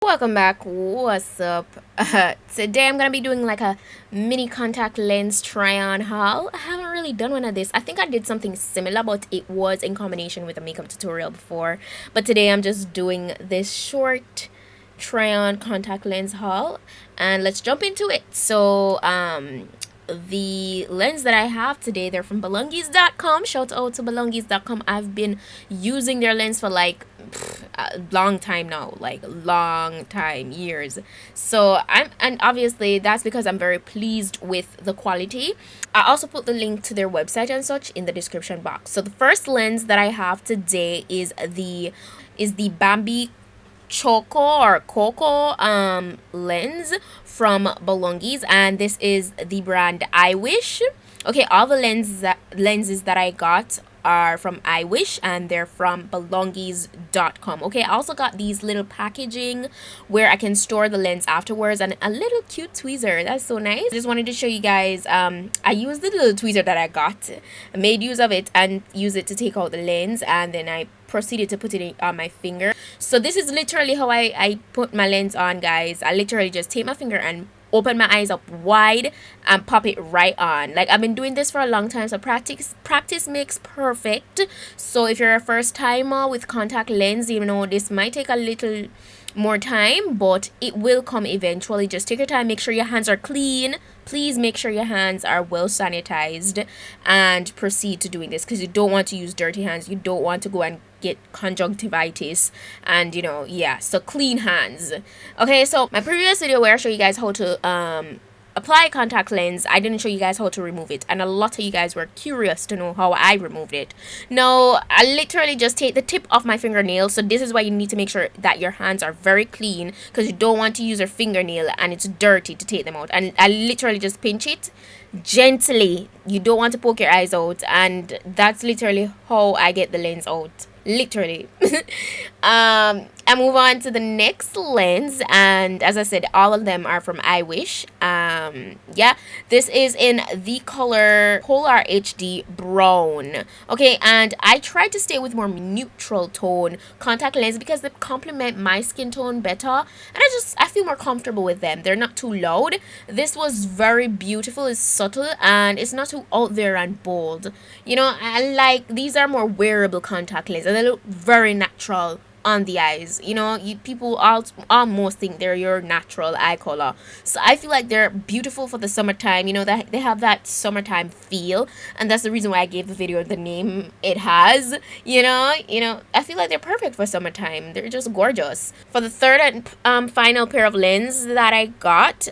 Welcome back. What's up? Today I'm gonna be doing like a mini contact lens try on haul. I haven't really done one of this. I think I did something similar, but it was in combination with a makeup tutorial before. But today I'm just doing this short try on contact lens haul, and let's jump into it. So the lens that I have today, they're from belongis.com. Shout out to belongis.com. I've been using their lens for like a long time now, like long time, years. So and obviously that's because I'm very pleased with the quality. I also put the link to their website and such in the description box. So the first lens that I have today is the Bambi Choco or Coco lens from Belongis, and this is the brand I Wish. Okay, all the lenses that I got are from I Wish, and they're from belongis.com. Okay, I also got these little packaging where I can store the lens afterwards, and a little cute tweezer. That's so nice. Just wanted to show you guys, I used the little tweezer that I got. I made use of it and use it to take out the lens, and then I proceeded to put it on my finger. So this is literally how I put my lens on, guys. I literally just take my finger and open my eyes up wide and pop it right on. Like, I've been doing this for a long time, so practice makes perfect. So if you're a first timer with contact lens, you know this might take a little more time, but it will come eventually. Just take your time, make sure your hands are clean. Please make sure your hands are well sanitized and proceed to doing this, because you don't want to use dirty hands. You don't want to go and get conjunctivitis, and yeah, so clean hands. Okay, so my previous video where I show you guys how to apply contact lens, I didn't show you guys how to remove it, and a lot of you guys were curious to know how I removed it. No, I literally just take the tip off my fingernail. So this is why you need to make sure that your hands are very clean, because you don't want to use your fingernail and it's dirty to take them out. And I literally just pinch it gently. You don't want to poke your eyes out, and that's literally how I get the lens out, literally. I move on to the next lens, and as I said, all of them are from I Wish. Yeah, this is in the color Polar HD Brown. Okay, and I tried to stay with more neutral tone contact lens because they complement my skin tone better, and I feel more comfortable with them. They're not too loud. This was very beautiful. It's subtle and it's not too out there and bold. I like, these are more wearable contact lenses, and they look very natural on the eyes. People almost think they're your natural eye color, so I feel like they're beautiful for the summertime. That they have that summertime feel, and that's the reason why I gave the video the name it has. I feel like they're perfect for summertime. They're just gorgeous. For the third and final pair of lenses that I got,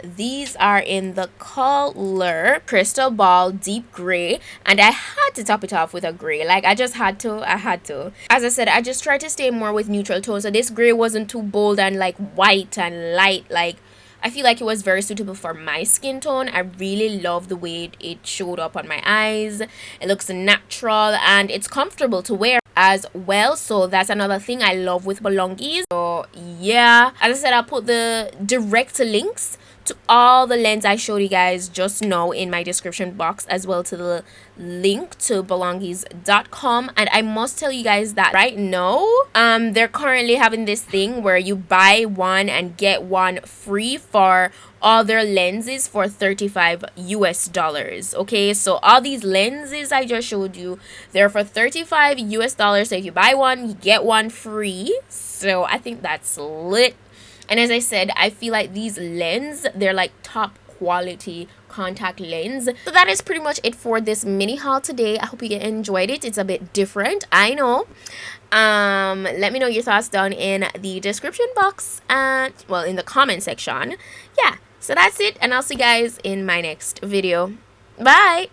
these are in the color Crystal Ball Deep Gray, and I had to top it off with a gray. Like, I had to. As I said, I just tried to stay more with neutral tones, so this gray wasn't too bold and like white and light. Like, I feel like it was very suitable for my skin tone. I really love the way it showed up on my eyes. It looks natural and it's comfortable to wear as well, so that's another thing I love with Belongis. So yeah, as I said, I'll put the direct links to all the lens I showed you guys just now in my description box, as well to the link to belongis.com. And I must tell you guys that right now they're currently having this thing where you buy one and get one free for all their lenses for $35 US. Okay, so all these lenses I just showed you, they're for $35 US. So if you buy one, you get one free. So I think that's lit. And as I said, I feel like these lenses, they're like top quality contact lens. So that is pretty much it for this mini haul today. I hope you enjoyed it. It's a bit different, I know. Let me know your thoughts down in the description box, and well, in the comment section. Yeah, so that's it, and I'll see you guys in my next video. Bye.